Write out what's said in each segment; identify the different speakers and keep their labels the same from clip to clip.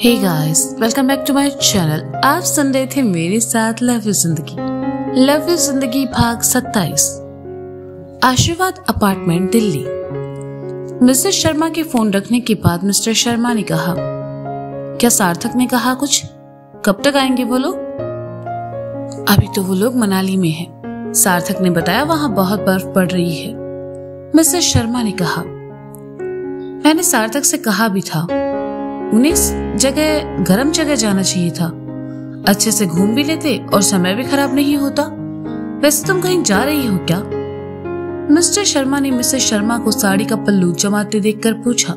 Speaker 1: Hey guys, welcome back to my channel. आप सुन रहे थे मेरे साथ love you Zindagi. Love you Zindagi भाग 27। आशीर्वाद अपार्टमेंट, दिल्ली। मिसेस शर्मा के फोन रखने के बाद मिस्टर शर्मा ने कहा, क्या सार्थक ने कहा कुछ? कब तक आएंगे वो लोग? अभी तो वो लोग मनाली में हैं। सार्थक ने बताया वहां बहुत बर्फ पड़ रही है। मिसेस शर्मा ने कहा, मैंने सार्थक से कहा भी था, उन्हें इस जगह गर्म जगह जाना चाहिए था। अच्छे से घूम भी लेते और समय भी खराब नहीं होता। वैसे तुम कहीं जा रही हो क्या? मिस्टर शर्मा ने मिसेस शर्मा को साड़ी का पल्लू जमाते देखकर पूछा।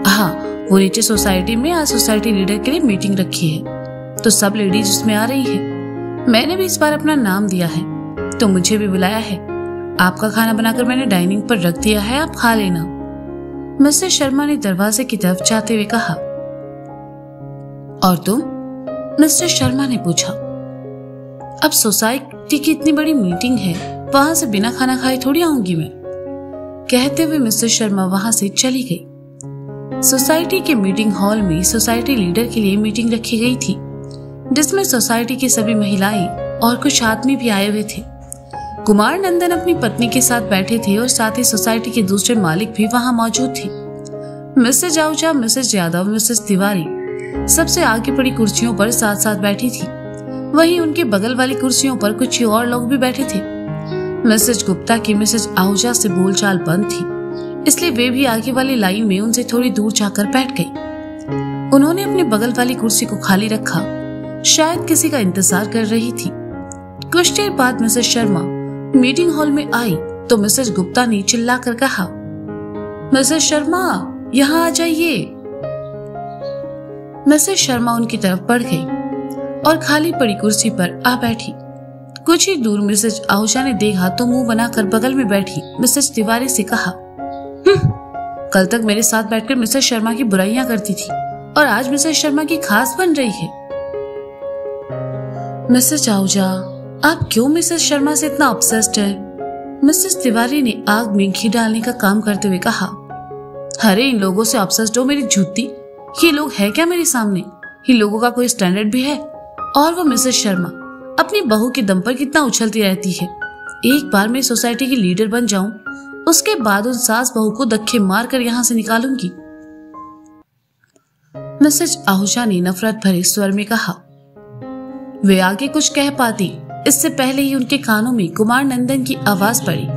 Speaker 1: हाँ, वो नीचे सोसाइटी में आज सोसाइटी लीडर के लिए मीटिंग रखी है, तो सब लेडीज उसमें आ रही है। मैंने भी इस बार अपना नाम दिया है, तो मुझे भी बुलाया है। आपका खाना बनाकर मैंने डाइनिंग पर रख दिया है, आप खा लेना। मिसेस शर्मा ने दरवाजे की तरफ जाते हुए कहा। और तुम? मिस्टर शर्मा ने पूछा। अब सोसाइटी की इतनी बड़ी मीटिंग है, वहां से बिना खाना खाए थोड़ी आऊंगी मैं। कहते हुए मिसेस शर्मा वहां से चली गई। सोसाइटी के मीटिंग हॉल में सोसाइटी लीडर के लिए मीटिंग रखी गई थी, जिसमें सोसाइटी की सभी महिलाएं और कुछ आदमी भी आए हुए थे। कुमार नंदन अपनी पत्नी के साथ बैठे थे और साथ ही सोसाइटी के दूसरे मालिक भी वहां मौजूद थे। Mrs Ahuja, Mrs Yadav, Mrs Tiwari सबसे आगे पड़ी कुर्सियों पर साथ साथ बैठी थी। वहीं उनके बगल वाली कुर्सियों पर कुछ और लोग भी बैठे थे। मिसेज गुप्ता की मिसेज आहूजा से बोलचाल बंद थी, इसलिए वे भी आगे वाली लाइन में उनसे थोड़ी दूर जाकर बैठ गई। उन्होंने अपने बगल वाली कुर्सी को खाली रखा, शायद किसी का इंतजार कर रही थी। कुछ देर बाद मिसेज शर्मा मीटिंग हॉल में आई तो मिसेज गुप्ता ने चिल्लाकर कहा, मिसेज शर्मा यहाँ आ जाइए। मिसेज शर्मा उनकी तरफ बढ़ गई और खाली पड़ी कुर्सी पर आ बैठी। कुछ ही दूर मिसेज आहूजा ने देखा तो मुंह बनाकर बगल में बैठी मिसेज तिवारी से कहा, कल तक मेरे साथ बैठकर मिसेज शर्मा की बुराइयां करती थी और आज मिसेज शर्मा की खास बन रही है। मिसेज आहूजा, आप क्यों मिसेस शर्मा से इतना ऑब्सेस्ड है? मिसेस तिवारी ने आग में घी डालने का काम करते हुए कहा। अरे इन लोगों से ऑब्सेस्ड हो मेरी जूती। ये लोग है क्या मेरे सामने? इन लोगों का कोई स्टैंडर्ड भी है? और वो मिसेस शर्मा अपनी बहू के दम पर कितना उछलती रहती है। एक बार मैं सोसाइटी की लीडर बन जाऊं, उसके बाद उन सास बहू को धक्के मार कर यहाँ से निकालूंगी। मिसेस आहूजा ने नफरत भरे स्वर में कहा। वे आगे कुछ कह पाती, इससे पहले ही उनके कानों में कुमार नंदन की आवाज पड़ी,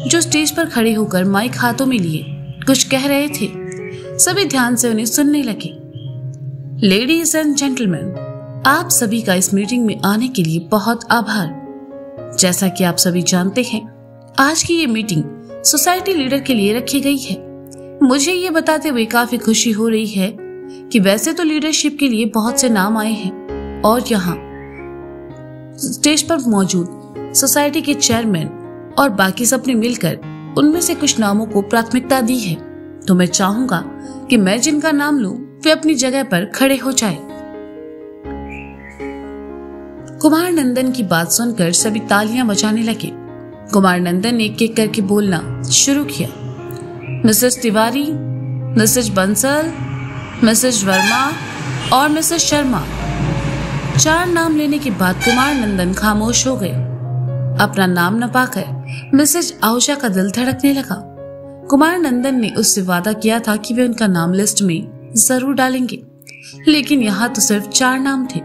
Speaker 1: जो स्टेज पर खड़े होकर माइक हाथों में लिए कुछ कह रहे थे। सभी ध्यान से उन्हें सुनने लगे। लेडीज एंड जेंटलमैन, आप सभी का इस मीटिंग में आने के लिए बहुत आभार। जैसा कि आप सभी जानते हैं, आज की ये मीटिंग सोसाइटी लीडर के लिए रखी गई है। मुझे ये बताते हुए काफी खुशी हो रही है कि वैसे तो लीडरशिप के लिए बहुत से नाम आए हैं और यहाँ स्टेज पर मौजूद सोसाइटी के चेयरमैन और बाकी सबने मिलकर उनमें से कुछ नामों को प्राथमिकता दी है। तो मैं चाहूंगा कि मैं जिनका नाम लूं वे अपनी जगह पर खड़े हो जाएं। कुमार नंदन की बात सुनकर सभी तालियां बजाने लगे। कुमार नंदन ने एक एक करके बोलना शुरू किया। Mrs Tiwari, Mrs Bansal, Mrs Verma और मिसेस शर्मा। 4 नाम लेने के बाद कुमार नंदन खामोश हो गए। अपना नाम न पाकर मिसेज आहूजा का दिल धड़कने लगा। कुमार नंदन ने उससे वादा किया था कि वे उनका नाम लिस्ट में जरूर डालेंगे, लेकिन यहाँ तो सिर्फ 4 नाम थे।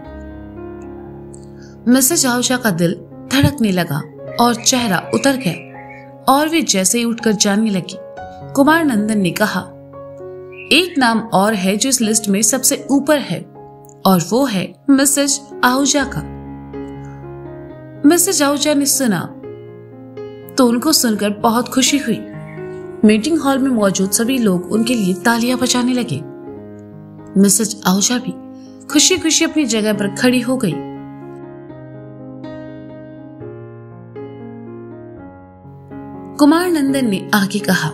Speaker 1: मिसेज आहूजा का दिल धड़कने लगा और चेहरा उतर गया और वे जैसे ही उठकर जाने लगी। कुमार नंदन ने कहा, एक नाम और है जो इस लिस्ट में सबसे ऊपर है और वो है मिसेज आहूजा का। मिसेज आहूजा ने सुना तो उनको सुनकर बहुत खुशी हुई। मीटिंग हॉल में मौजूद सभी लोग उनके लिए तालियां बजाने लगे। मिसेज आहूजा भी खुशी खुशी अपनी जगह पर खड़ी हो गई। कुमार नंदन ने आगे कहा,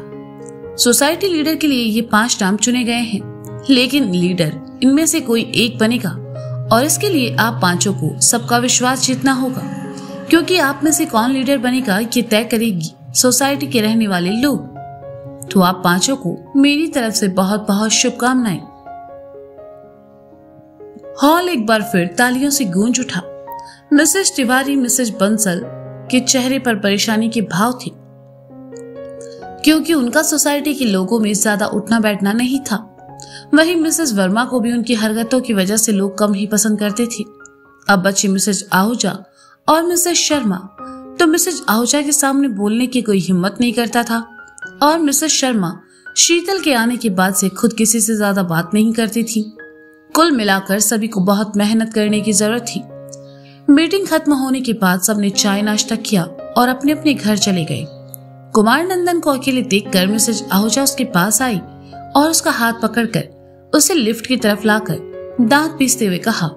Speaker 1: सोसाइटी लीडर के लिए ये 5 नाम चुने गए हैं, लेकिन लीडर इनमें से कोई एक बनेगा और इसके लिए आप 5 को सबका विश्वास जीतना होगा, क्योंकि आप में से कौन लीडर बनेगा ये तय करेगी सोसाइटी के रहने वाले लोग। तो आप 5 को मेरी तरफ से बहुत बहुत शुभकामनाएं। हॉल एक बार फिर तालियों से गूंज उठा। मिसेस तिवारी मिसेस बंसल के चेहरे पर परेशानी के भाव थे, क्योंकि उनका सोसाइटी के लोगों में ज्यादा उठना बैठना नहीं था। वहीं मिसेस वर्मा को भी उनकी हरकतों की वजह से लोग कम ही पसंद करते थे। अब बची मिसेस आहूजा और मिसेस शर्मा, तो मिसेस आहूजा के सामने बोलने की कोई हिम्मत नहीं करता था और मिसेस शर्मा शीतल के आने के बाद से खुद किसी से ज्यादा बात नहीं करती थी। कुल मिलाकर सभी को बहुत मेहनत करने की जरूरत थी। मीटिंग खत्म होने के बाद सबने चाय नाश्ता किया और अपने अपने घर चले गए। कुमार नंदन को अकेले देखकर मिसेस आहूजा उसके पास आई और उसका हाथ पकड़कर उसे लिफ्ट की तरफ लाकर दांत पीसते हुए कहा,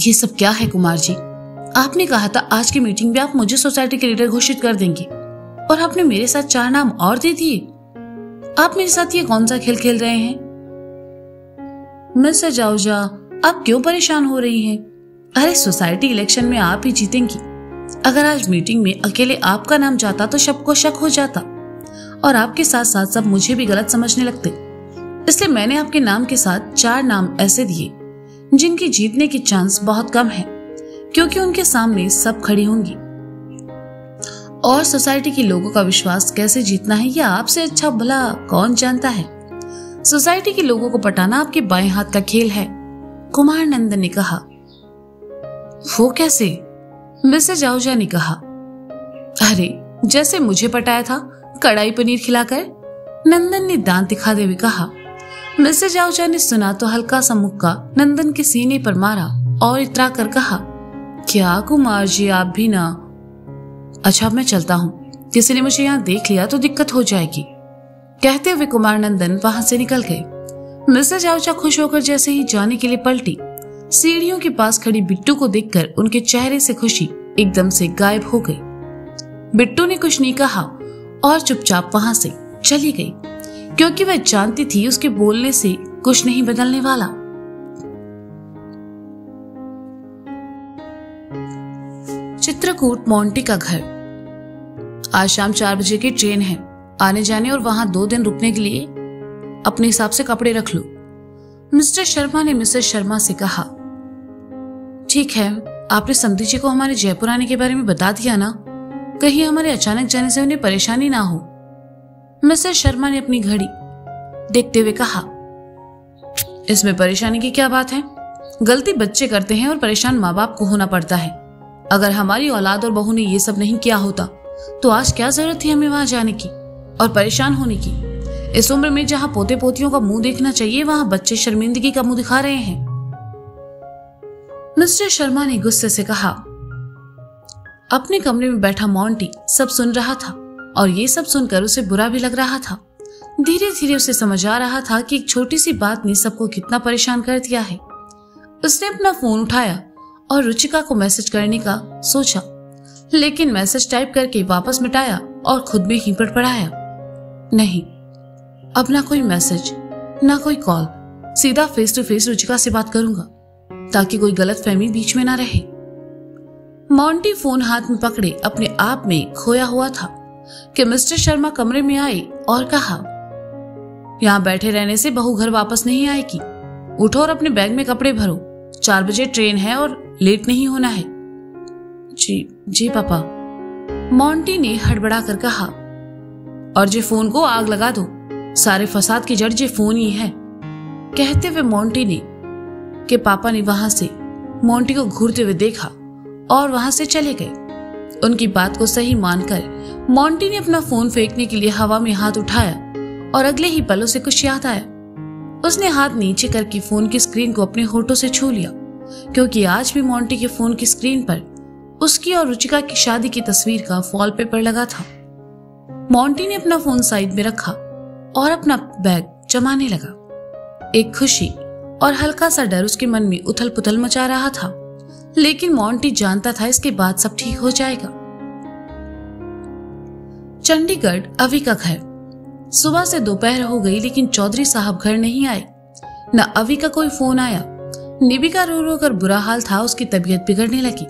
Speaker 1: ये सब क्या है कुमार जी? आपने कहा था आज की मीटिंग में आप मुझे सोसाइटी के लीडर घोषित कर देंगे और आपने मेरे साथ 4 नाम और दे दिए। आप मेरे साथ ये कौन सा खेल खेल रहे हैं? मिसेस आहूजा, आप क्यों परेशान हो रही हैं? अरे सोसाइटी इलेक्शन में आप ही जीतेंगी। अगर आज मीटिंग में अकेले आपका नाम जाता तो सबको शक हो जाता और आपके साथ साथ सब मुझे भी गलत समझने लगते। इसलिए मैंने आपके नाम के साथ 4 नाम ऐसे दिए जिनकी जीतने की चांस बहुत कम है, क्योंकि उनके सामने सब खड़ी होंगी और सोसाइटी के लोगों का विश्वास कैसे जीतना है यह आपसे अच्छा भला कौन जानता है। सोसाइटी के लोगों को पटाना आपके बाएं हाथ का खेल है। कुमार नंदन ने कहा। वो कैसे? मिसेस आहूजा ने कहा। अरे जैसे मुझे पटाया था कढ़ाई पनीर खिलाकर, नंदन ने दांत दिखाते हुए कहा। मिसेस आहूजा ने सुना तो हल्का सा मुक्का नंदन के सीने पर मारा और इतरा कर कहा, क्या कुमार जी आप भी ना? अच्छा मैं चलता हूँ, किसी ने मुझे यहाँ देख लिया तो दिक्कत हो जाएगी। कहते हुए कुमार नंदन वहां से निकल गए। मिसेस आहूजा खुश होकर जैसे ही जाने के लिए पलटी, सीढ़ियों के पास खड़ी बिट्टू को देखकर उनके चेहरे से खुशी एकदम से गायब हो गई। बिट्टू ने कुछ नहीं कहा और चुपचाप वहां से चली गई, क्योंकि वह जानती थी उसके बोलने से कुछ नहीं बदलने वाला। चित्रकूट मोंटी का घर। आज शाम 4 बजे की ट्रेन है। आने जाने और वहां 2 दिन रुकने के लिए अपने हिसाब से कपड़े रख लो। मिस्टर शर्मा ने मिसेस शर्मा से कहा। ठीक है, आपने समधी जी को हमारे जयपुर आने के बारे में बता दिया ना? कहीं हमारे अचानक जाने से उन्हें परेशानी ना हो। मिसेस शर्मा ने अपनी घड़ी देखते हुए कहा। इसमें परेशानी की क्या बात है? गलती बच्चे करते हैं और परेशान माँ बाप को होना पड़ता है। अगर हमारी औलाद और बहू ने ये सब नहीं किया होता तो आज क्या जरूरत थी हमें वहां जाने की और परेशान होने की। इस उम्र में जहां पोते पोतियों का मुंह देखना चाहिए वहां बच्चे शर्मिंदगी का मुंह दिखा रहे हैं। मिस्टर शर्मा ने गुस्से से कहा। अपने कमरे में बैठा मोंटी सब सुन रहा था और ये सब सुनकर उसे बुरा भी लग रहा था। धीरे धीरे उसे समझ आ रहा था कि एक छोटी सी बात ने सबको कितना परेशान कर दिया है। उसने अपना फोन उठाया और रुचिका को मैसेज करने का सोचा, लेकिन मैसेज टाइप करके वापस मिटाया और खुद में ही बड़बड़ाया। नहीं, अब ना कोई मैसेज ना कोई कॉल, सीधा फेस टू फेस रुचिका से बात करूंगा ताकि कोई गलतफहमी बीच में ना रहे। मोंटी फोन हाथ में पकड़े अपने आप में खोया हुआ था कि मिस्टर शर्मा कमरे में आए और कहा, यहाँ बैठे रहने से बहू घर वापस नहीं आएगी। उठो और अपने बैग में कपड़े भरो, 4 बजे ट्रेन है और लेट नहीं होना है। जी पापा, मोंटी ने हड़बड़ा कर कहा। और जे फोन को आग लगा दो, सारे फसाद की जड़ जे फोन ही है। कहते हुए मोंटी ने के पापा ने वहां से मोंटी को घूरते हुए देखा और वहां से चले गए। उनकी बात को सही मानकर मोंटी ने अपना फोन फेंकने के लिए हवा में हाथ उठाया और अगले ही पलों से कुछ याद आया। उसने हाथ नीचे करके फोन की स्क्रीन को अपने होठों से छू लिया, क्योंकि आज भी मोंटी के फोन की स्क्रीन पर उसकी और रुचिका की शादी की तस्वीर का वॉलपेपर लगा था। मोंटी ने अपना फोन साइड में रखा और अपना बैग जमाने लगा। एक खुशी और हल्का सा डर उसके मन में उथल पुथल मचा रहा था, लेकिन मोंटी जानता था इसके बाद सब ठीक हो जाएगा। चंडीगढ़ अवी का घर। सुबह से दोपहर हो गई लेकिन चौधरी साहब घर नहीं आए। न अवी का कोई फोन आया। निबी का रो रो कर बुरा हाल था, उसकी तबीयत बिगड़ने लगी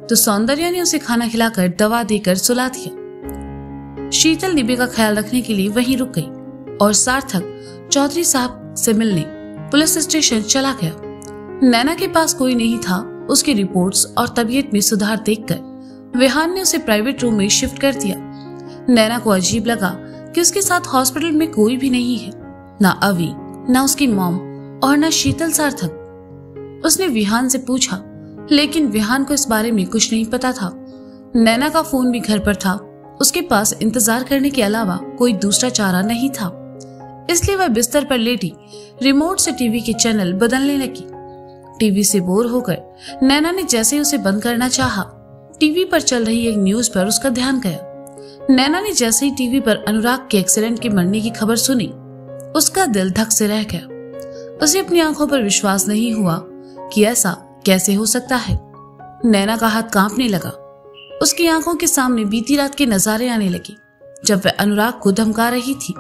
Speaker 1: तो सौंदर्या ने उसे खाना खिलाकर दवा देकर सुला दिया। शीतल निबी का ख्याल रखने के लिए वहीं रुक गई और सार्थक चौधरी साहब से मिलने पुलिस स्टेशन चला गया। नैना के पास कोई नहीं था। उसकी रिपोर्ट्स और तबीयत में सुधार देखकर विहान ने उसे प्राइवेट रूम में शिफ्ट कर दिया। नैना को अजीब लगा कि उसके साथ हॉस्पिटल में कोई भी नहीं है, ना अवी, ना उसकी मॉम और ना शीतल सार्थक। उसने विहान से पूछा, लेकिन विहान को इस बारे में कुछ नहीं पता था। नैना का फोन भी घर पर था। उसके पास इंतजार करने के अलावा कोई दूसरा चारा नहीं था, इसलिए वह बिस्तर पर लेटी रिमोट से टीवी के चैनल बदलने लगी। टीवी से बोर होकर नैना ने जैसे ही उसे बंद करना चाहा, टीवी पर चल रही एक न्यूज पर उसका ध्यान गया। नैना ने जैसे ही टीवी पर अनुराग के एक्सीडेंट के मरने की खबर सुनी, उसका दिल धक से रह गया। उसे अपनी आंखों पर विश्वास नहीं हुआ कि ऐसा कैसे हो सकता है। नैना का हाथ कांपने लगा। उसकी आंखों के सामने बीती रात के नजारे आने लगे, जब वह अनुराग को धमका रही थी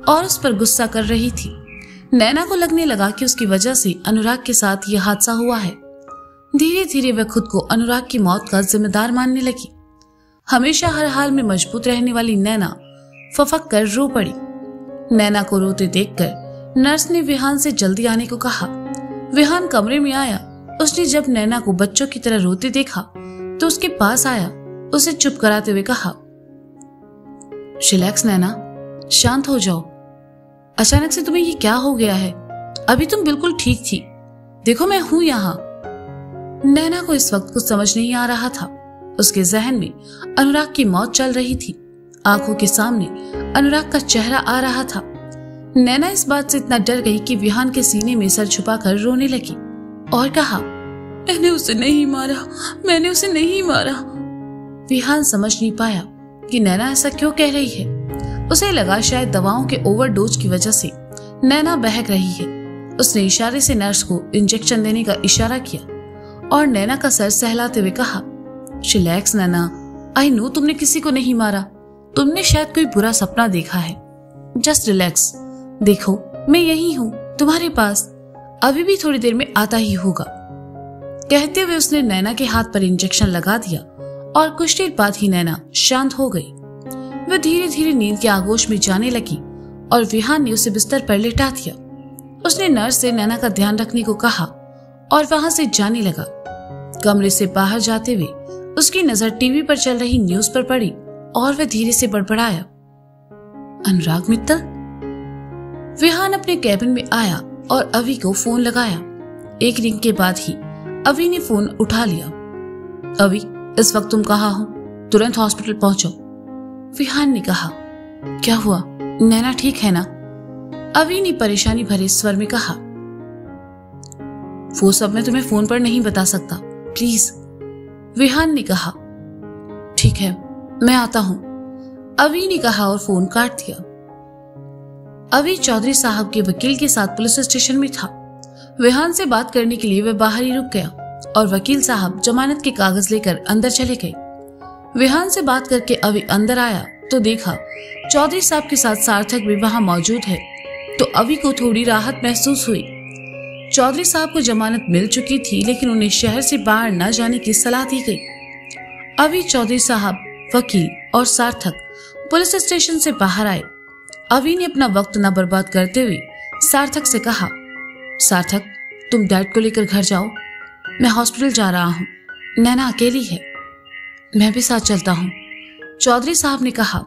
Speaker 1: और उस पर गुस्सा कर रही थी। नैना को लगने लगा कि उसकी वजह से अनुराग के साथ यह हादसा हुआ है। धीरे धीरे वह खुद को अनुराग की मौत का जिम्मेदार मानने लगी। हमेशा हर हाल में मजबूत रहने वाली नैना फफक कर रो पड़ी। नैना को रोते देखकर नर्स ने विहान से जल्दी आने को कहा। विहान कमरे में आया। उसने जब नैना को बच्चों की तरह रोते देखा तो उसके पास आया, उसे चुप कराते हुए कहा, रिलैक्स नैना, शांत हो जाओ। अचानक से तुम्हें ये क्या हो गया है? अभी तुम बिल्कुल ठीक थी। देखो मैं हूं यहाँ। नैना को इस वक्त कुछ समझ नहीं आ रहा था। उसके जहन में अनुराग की मौत चल रही थी। आंखों के सामने अनुराग का चेहरा आ रहा था। नैना इस बात से इतना डर गई कि विहान के सीने में सर छुपाकर रोने लगी और कहा, मैंने उसे नहीं मारा, मैंने उसे नहीं मारा। विहान समझ नहीं पाया कि नैना ऐसा क्यों कह रही है। उसे लगा शायद दवाओं के ओवरडोज की वजह से नैना बहक रही है। उसने इशारे से नर्स को इंजेक्शन देने का इशारा किया और नैना का सर सहलाते हुए कहा, रिलैक्स नैना, आई नो तुमने किसी को नहीं मारा। तुमने शायद कोई बुरा सपना देखा है। Just relax. देखो मैं यही हूँ तुम्हारे पास, अभी भी थोड़ी देर में आता ही होगा। कहते हुए उसने नैना के हाथ पर इंजेक्शन लगा दिया और कुछ देर बाद ही नैना शांत हो गई। वह धीरे धीरे नींद के आगोश में जाने लगी और विहान ने उसे बिस्तर पर लेटा दिया। उसने नर्स से नैना का ध्यान रखने को कहा और वहां से जाने लगा। कमरे से बाहर जाते हुए उसकी नजर टीवी पर चल रही न्यूज पर पड़ी और वह धीरे से बड़बड़ाया, अनुराग मित्तल। विहान अपने कैबिन में आया और अवी को फोन लगाया। एक रिंग के बाद ही अवी ने फोन उठा लिया। अवी, इस वक्त तुम कहाँ हो? तुरंत हॉस्पिटल पहुंचो। विहान ने कहा, क्या हुआ? नैना ठीक है ना? अवी ने परेशानी भरे स्वर में कहा, वो सब मैं तुम्हें फोन पर नहीं बता सकता, प्लीज। विहान ने कहा, ठीक है मैं आता हूं। अवी ने कहा और फोन काट दिया। अवी चौधरी साहब के वकील के साथ पुलिस स्टेशन में था। विहान से बात करने के लिए वह बाहर ही रुक गया और वकील साहब जमानत के कागज लेकर अंदर चले गए। विहान से बात करके अवी अंदर आया तो देखा चौधरी साहब के साथ सार्थक भी वहां मौजूद है, तो अवी को थोड़ी राहत महसूस हुई। चौधरी साहब को जमानत मिल चुकी थी, लेकिन उन्हें शहर से बाहर न जाने की सलाह दी गई। अवी, चौधरी साहब, वकील और सार्थक पुलिस स्टेशन से बाहर आए। अवी ने अपना वक्त न बर्बाद करते हुए सार्थक से कहा, सार्थक तुम डैड को लेकर घर जाओ, मैं हॉस्पिटल जा रहा हूँ। नैना अकेली है। मैं भी साथ चलता हूँ। चौधरी साहब ने कहा,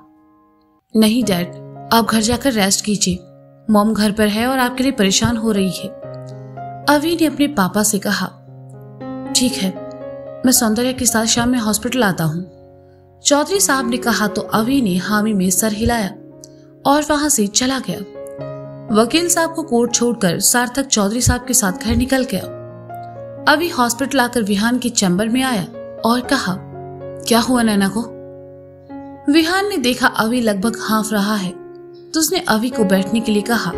Speaker 1: नहीं डैड, आप घर जाकर रेस्ट कीजिए। मॉम घर पर है और आपके लिए परेशान हो रही है। अवी ने अपने पापा से कहा, ठीक है मैं सौंदर्य के साथ शाम में हॉस्पिटल आता हूँ। चौधरी साहब ने कहा तो अवी ने हामी में सर हिलाया और वहां से चला गया। वकील साहब को कोर्ट छोड़कर सार्थक चौधरी साहब के साथ घर निकल गया। अवी हॉस्पिटल आकर विहान के चैम्बर में आया और कहा, क्या हुआ नैना को? विहान ने देखा अवी लगभग हाँफ रहा है तो उसने अवी को बैठने के लिए कहा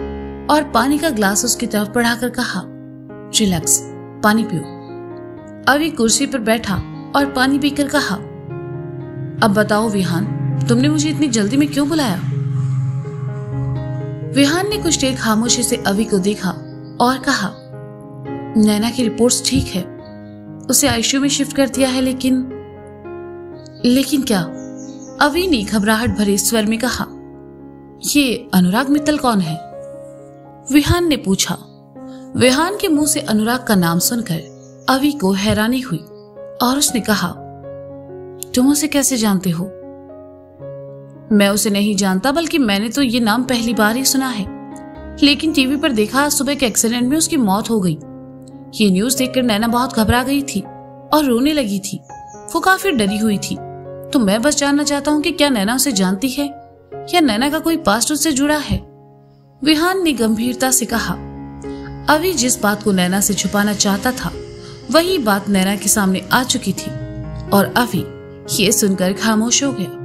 Speaker 1: और पानी का ग्लास उसकी तरफ बढ़ाकर कहा, रिलैक्स, पानी पियो। अवी कुर्सी पर बैठा और पानी पीकर कहा, अब बताओ विहान, तुमने मुझे इतनी जल्दी में क्यों बुलाया? विहान ने कुछ देर खामोशी से अवी को देखा और कहा, नैना की रिपोर्ट्स ठीक है, उसे आईसीयू में शिफ्ट कर दिया है, लेकिन क्या? अवी ने घबराहट भरे स्वर में कहा, ये अनुराग मित्तल कौन है? विहान ने पूछा। विहान के मुंह से अनुराग का नाम सुनकर अवि को हैरानी हुई और उसने कहा, तुम उसे कैसे जानते हो? मैं उसे नहीं जानता, बल्कि मैंने तो ये नाम पहली बार ही सुना है, लेकिन टीवी पर देखा आज सुबह के एक्सीडेंट में उसकी मौत हो गई। ये न्यूज देखकर नैना बहुत घबरा गई थी और रोने लगी थी। वो काफी डरी हुई थी। तो मैं बस जानना चाहता हूँ कि क्या नैना उसे जानती है या नैना का कोई पास्ट उससे जुड़ा है? विहान ने गंभीरता से कहा। अवि जिस बात को नैना से छुपाना चाहता था वही बात नैना के सामने आ चुकी थी और अवि ये सुनकर खामोश हो गया।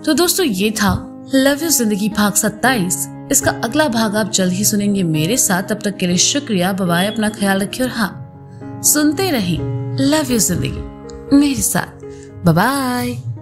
Speaker 1: तो दोस्तों, ये था लव यू जिंदगी भाग 27। इसका अगला भाग आप जल्द ही सुनेंगे मेरे साथ। तब तक के लिए शुक्रिया, बाय बाय, अपना ख्याल रखिए और हाँ, सुनते रहें लव यू जिंदगी मेरे साथ। Bye bye.